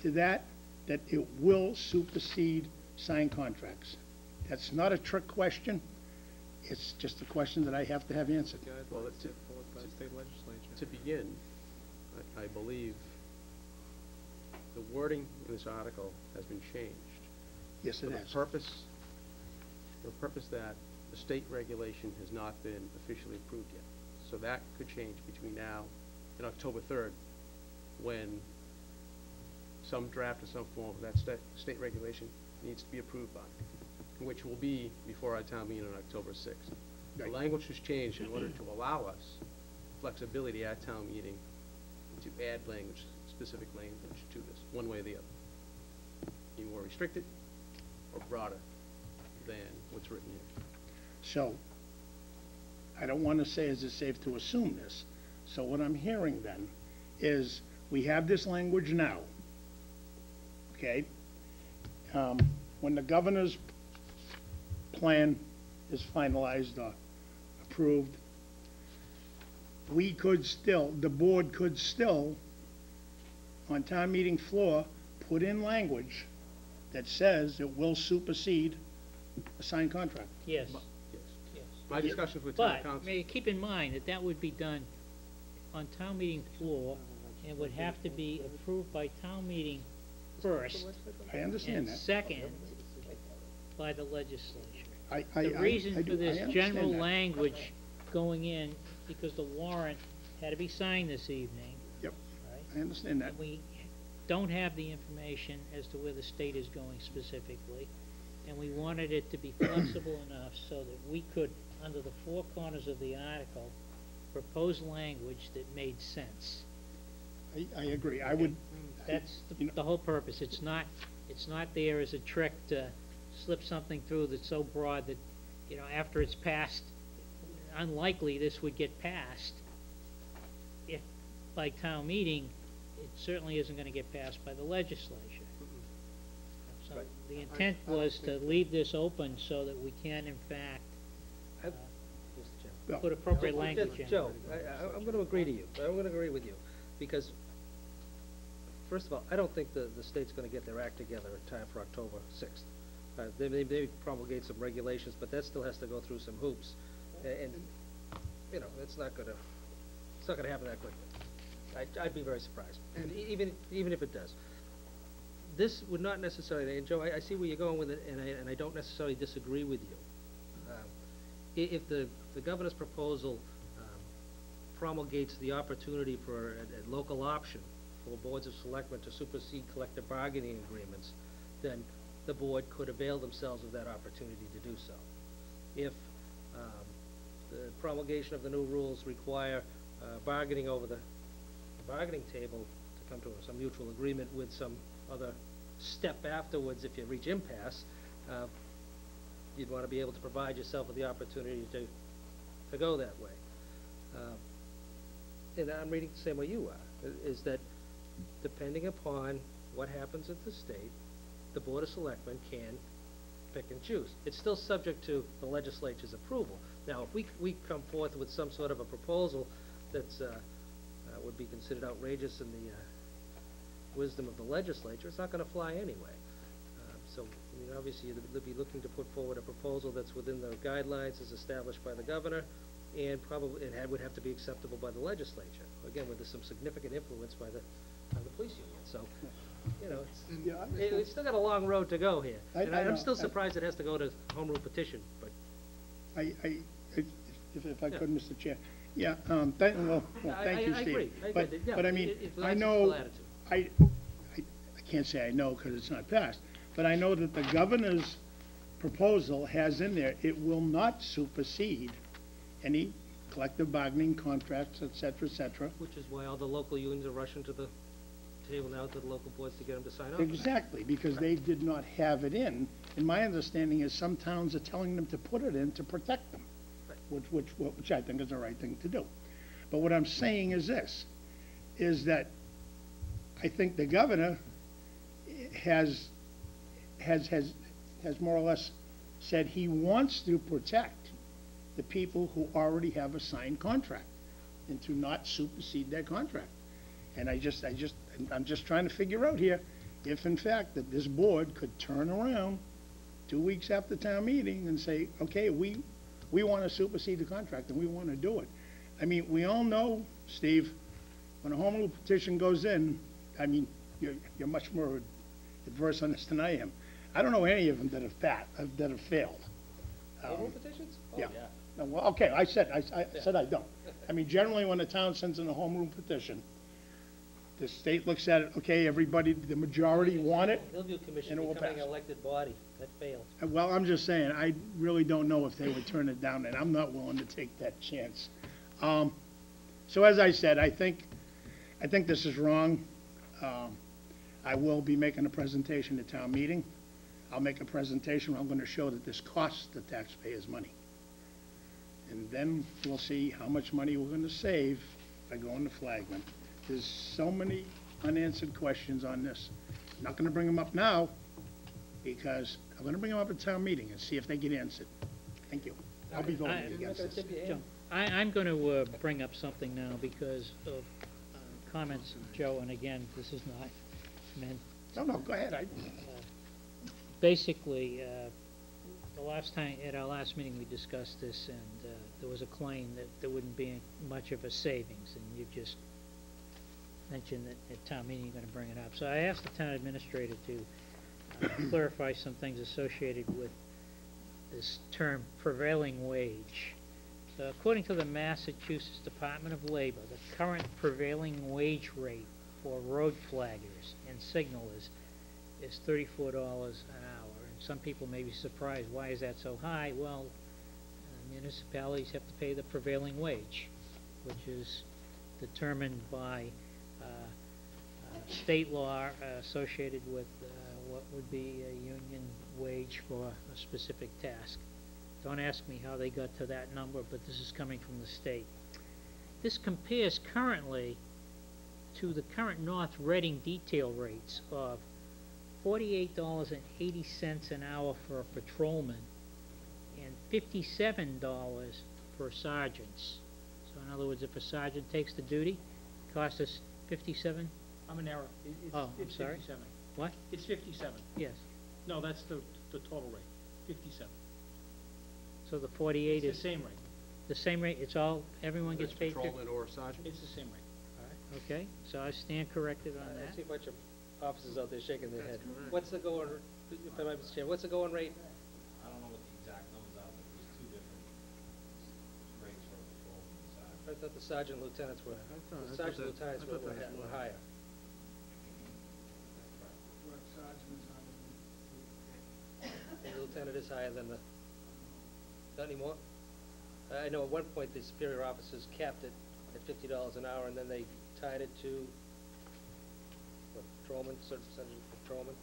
to that it will supersede signed contracts. That's not a trick question. It's just a question that I have to have answered. Well, it's by the state legislature. To begin, I believe the wording in this article has been changed. Yes, it has. For the purpose that the state regulation has not been officially approved yet. So that could change between now and October 3rd, when some draft or some form of that state regulation needs to be approved by, which will be before our town meeting on October 6th. Right. The language has changed in order to allow us flexibility at town meeting to add language, specific language to this, one way or the other. Be more restricted or broader than what's written here. So, I don't want to say is it safe to assume this. So what I'm hearing then is we have this language now, okay? When the governor's plan is finalized or approved, we could still, the board could still, on town meeting floor, put in language that says it will supersede a signed contract. Yes. Yes. My discussions with town But council. may you keep in mind that that would be done on town meeting floor and would have to be approved by town meeting first. I understand And that. second, by the legislature. The The reason for this general language going in, because the warrant had to be signed this evening. Yep, Right? I understand that. And we don't have the information as to where the state is going specifically, and we wanted it to be flexible enough so that we could, under the four corners of the article, propose language that made sense. I agree. I would. That's you know, the whole purpose. It's not there as a trick to slip something through that's so broad that, you know, after it's passed, unlikely this would get passed. If by town meeting, it certainly isn't going to get passed by the legislature. So Right. the intent was to leave this open so that we can, in fact, Well, put appropriate language in. Joe, I'm going to agree to you. I'm going to agree with you, because, first of all, I don't think the state's going to get their act together in time for October 6th. They may promulgate some regulations, but that still has to go through some hoops, and you know, it's not going to happen that quickly. I'd be very surprised, and even if it does. This would not necessarily, and Joe, I see where you're going with it, and I don't necessarily disagree with you. If the governor's proposal promulgates the opportunity for a local option for boards of selectmen to supersede collective bargaining agreements, then the board could avail themselves of that opportunity to do so. If the promulgation of the new rules require bargaining over the bargaining table to come to some mutual agreement with some other step afterwards, if you reach impasse, you'd want to be able to provide yourself with the opportunity to go that way. And I'm reading the same way you are, is that depending upon what happens at the state, the Board of Selectmen can pick and choose. It's still subject to the legislature's approval. Now, if we come forth with some sort of a proposal that's would be considered outrageous in the wisdom of the legislature, it's not going to fly anyway. So, I mean, obviously, you'd be looking to put forward a proposal that's within the guidelines as established by the governor, and probably it would have to be acceptable by the legislature. Again, with some significant influence by the police union. So, you know, it's still got a long road to go here. And I'm still surprised it has to go to home rule petition. But if I could, Mr. Chair. Yeah. Thank you, Steve. I agree. But I mean, I know. I can't say I know because it's not passed. But I know that the governor's proposal has in there, it will not supersede any collective bargaining contracts, et cetera, which is why all the local unions are rushing to the table now to the local boards to get them to sign off. Exactly, because they did not have it in. And my understanding is some towns are telling them to put it in to protect them, right. which I think is the right thing to do. But what I'm saying is this, is that I think the governor has more or less said he wants to protect the people who already have a signed contract and to not supersede that contract. And I'm just trying to figure out here, if in fact that this board could turn around 2 weeks after town meeting and say, okay, we want to supersede the contract and we want to do it. I mean, we all know, Steve, when a home rule petition goes in, I mean, you're much more adverse on this than I am. I don't know any of them that have failed. Home rule petitions? Oh, yeah. No, well, okay, I said I don't. I mean, generally, when a town sends in a home rule petition, the state looks at it, okay, everybody, the majority want it. Hillview Commission and it will becoming pass. an elected body, that failed. Well, I'm just saying, I really don't know if they would turn it down, and I'm not willing to take that chance. So as I said, I think this is wrong. I will be making a presentation at town meeting. I'll make a presentation where I'm gonna show that this costs the taxpayers money. And then we'll see how much money we're gonna save by going to Flagman. There's so many unanswered questions on this. I'm not gonna bring them up now, because I'm gonna bring them up at town meeting and see if they get answered. Thank you. I'll be voting against this. Joe, I'm going to bring up something now because of comments, Joe, and again, this is not meant. No, go ahead. Basically, at our last meeting, we discussed this, and there was a claim that there wouldn't be much of a savings, and you just mentioned that at town meeting you're going to bring it up. So I asked the town administrator to clarify some things associated with this term prevailing wage. So according to the Massachusetts Department of Labor, the current prevailing wage rate for road flaggers and signalers is $34 an hour. And some people may be surprised, why is that so high? Well, municipalities have to pay the prevailing wage, which is determined by state law associated with what would be a union wage for a specific task. Don't ask me how they got to that number, but this is coming from the state. This compares currently to the current North Reading detail rates of $48.80 an hour for a patrolman and $57 for sergeants. So in other words, if a sergeant takes the duty, it costs us $57? I'm in error. Oh, I'm It's sorry. 57. What? It's 57. Yes. No, that's the total rate, 57. So the 48 It's is the same rate. the same rate, it's all, everyone gets paid 50? Patrolman or sergeant? It's the same rate. All right, okay, so I stand corrected on I that. see a bunch of officers out there shaking their head. That's correct. What's the going, if I might, Mr. Chair, what's the going rate? I don't know what the exact numbers are, but there's two different rates for patrol and I sergeant. thought the sergeant lieutenants were, I thought the sergeant that- lieutenants I thought were that was were low. higher. The lieutenant is higher than the, not anymore? I know at one point the superior officers capped it at $50 an hour, and then they tied it to, what, patrolman, certain percentage of patrolman?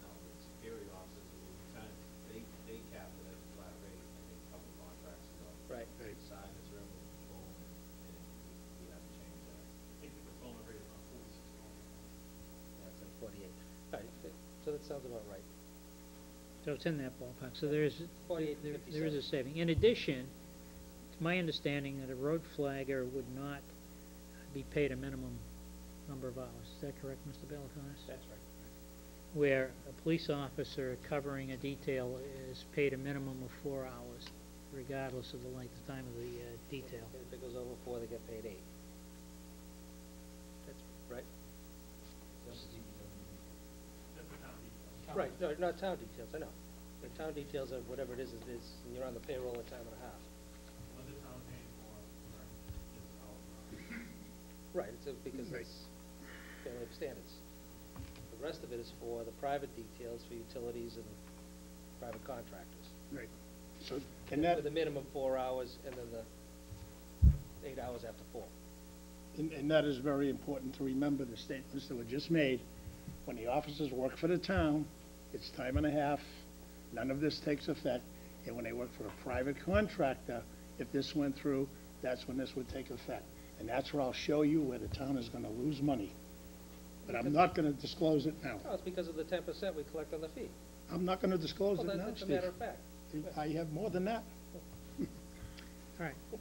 Now, the superior officers, the lieutenants, they capped it at a flat rate, I think, a couple contracts ago. Right. The sergeants are able to patrol, and we haven't changed that. I think the patrolman rate is about $46. Yeah, it's like 48. All right, so that sounds about right. So it's in that ballpark, so there is, 48, there is a saving. In addition, it's my understanding that a road flagger would not be paid a minimum number of hours. Is that correct, Mr. Bellatonis? That's right. Where a police officer covering a detail is paid a minimum of 4 hours, regardless of the length of time of the detail. And if it goes over 4, they get paid 8. That's right? Right, no, not town details, I know. The town details are whatever it is, and you're on the payroll a time and a half. Right, because Right. it's family of standards. The rest of it is for the private details, for utilities and private contractors. Right. So, and that, With a minimum 4 hours, and then the 8 hours after 4. and that is very important to remember the statements that were just made. When the officers work for the town, it's time and a half, none of this takes effect. And when they work for a private contractor, if this went through, that's when this would take effect. And that's where I'll show you where the town is gonna lose money. But I'm not gonna disclose it now. Oh, it's because of the 10% we collect on the fee. I'm not gonna disclose Well, it now, that's a Steve. matter of fact. I have more than that. All right. All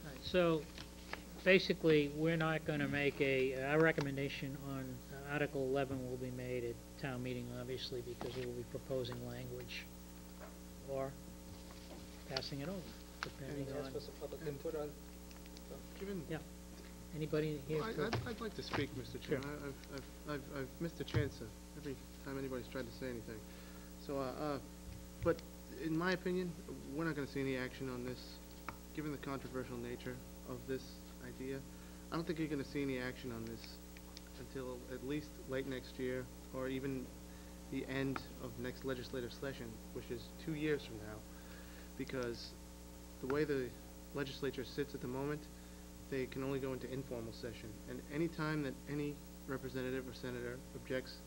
right, so basically, we're not going to make our recommendation on Article 11 will be made at town meeting, obviously, because we will be proposing language or passing it over, depending Ask on, for some public input on, Given, anybody here? Well, I'd like to speak, Mr. Chair. I've missed a chance every time anybody's tried to say anything. So, but in my opinion, we're not gonna see any action on this, given the controversial nature of this idea. I don't think you're gonna see any action on this until at least late next year, or even the end of next legislative session, which is 2 years from now, because the way the legislature sits at the moment, they can only go into informal session, and any time that any representative or senator objects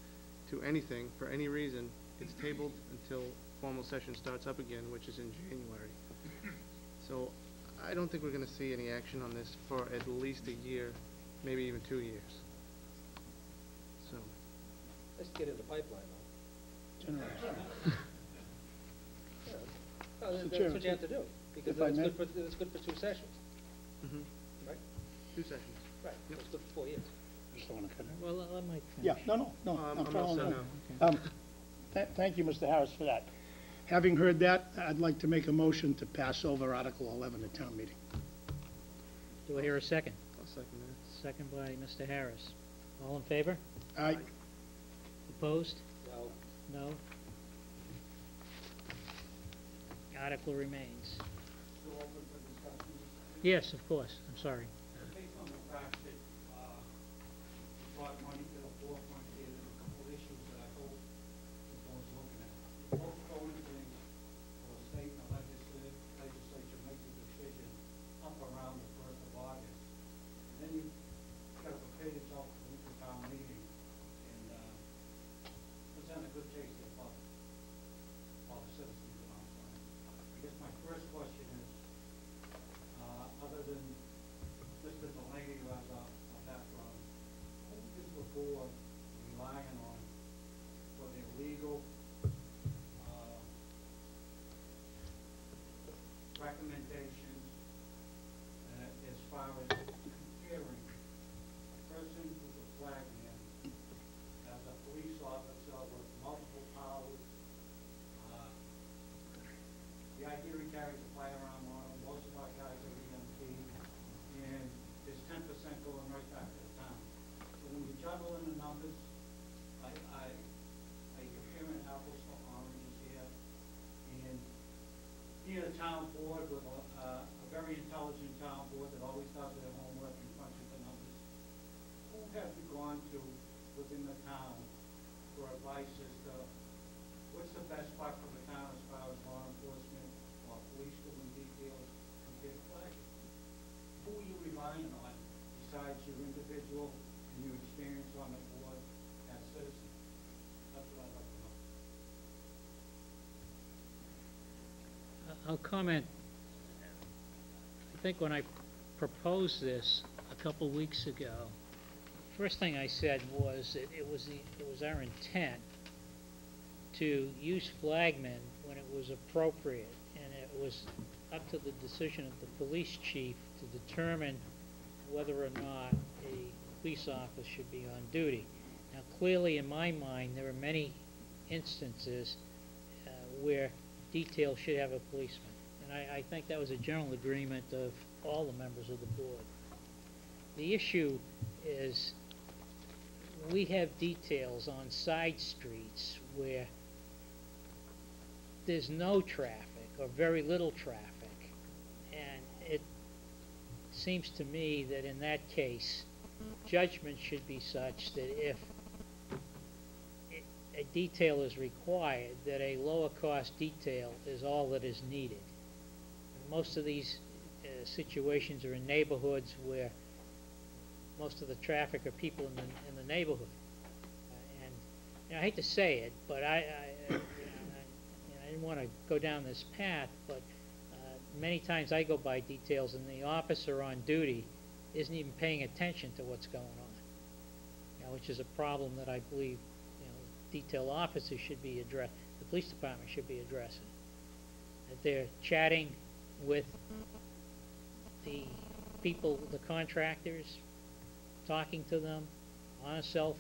to anything for any reason, it's tabled until formal session starts up again, which is in January. So I don't think we're going to see any action on this for at least a year, maybe even 2 years. So, let's get in the pipeline though. Generous. Yeah. Oh, Mr. that's Chairman, what you have to do, because if I it's may- good for 2 sessions, right? 2 sessions. Right, Yep. it's good for 4 years. Just don't wanna cut it. Well, let Mike finish. Yeah, no, I'm all following set along. now. Thank you, Mr. Harris, for that. Having heard that, I'd like to make a motion to pass over Article 11 at town meeting. Do I hear a second? I'll second that. Second by Mr. Harris. All in favor? Aye. Opposed? Now, No? Article remains. Yes, of course, I'm sorry. Based on the fact that, we brought money to the forefront here, there's a couple of issues that I hope the board's looking at. Both going things for the state and the legislature make a decision up around the 1st of August. And then you got to prepare yourself for the town meeting and, present a good case to the public, all the citizens in our town. I guess my first question is, other than Mr. Delaney, who has a background, who is the board relying on for their legal recommendations as far as comparing a person who's a flagman as a police officer with multiple powers? The idea he carries a firearm on him, most of our guys are EMT, and there's 10% going right back to the town. So when you juggle in the numbers, you're comparing apples to oranges here. And being a town board with a very intelligent town board that always does their homework and crunches the numbers, who have you gone to within the town for advice as to what's the best part for the town as far as law enforcement or police doing details compared to flagging? Who are you relying on besides your individual and your experience on the board as citizens? That's what I'd like to know. I'll comment. I think when I proposed this a couple weeks ago, first thing I said was that it was our intent to use flagmen when it was appropriate, and it was up to the decision of the police chief to determine whether or not a police officer should be on duty. Now, clearly, in my mind, there are many instances where detail should have a policeman, and I think that was a general agreement of all the members of the board. The issue is we have details on side streets where there's no traffic or very little traffic, and it seems to me that in that case, judgment should be such that if a detail is required, that a lower cost detail is all that is needed. Most of these situations are in neighborhoods where most of the traffic are people in the neighborhood. And I hate to say it, but I didn't want to go down this path, but many times I go by details and the officer on duty isn't even paying attention to what's going on, which is a problem that I believe detail officers should be addressed, the police department should be addressing. That they're chatting with the people, the contractors, talking to them on a cell phone.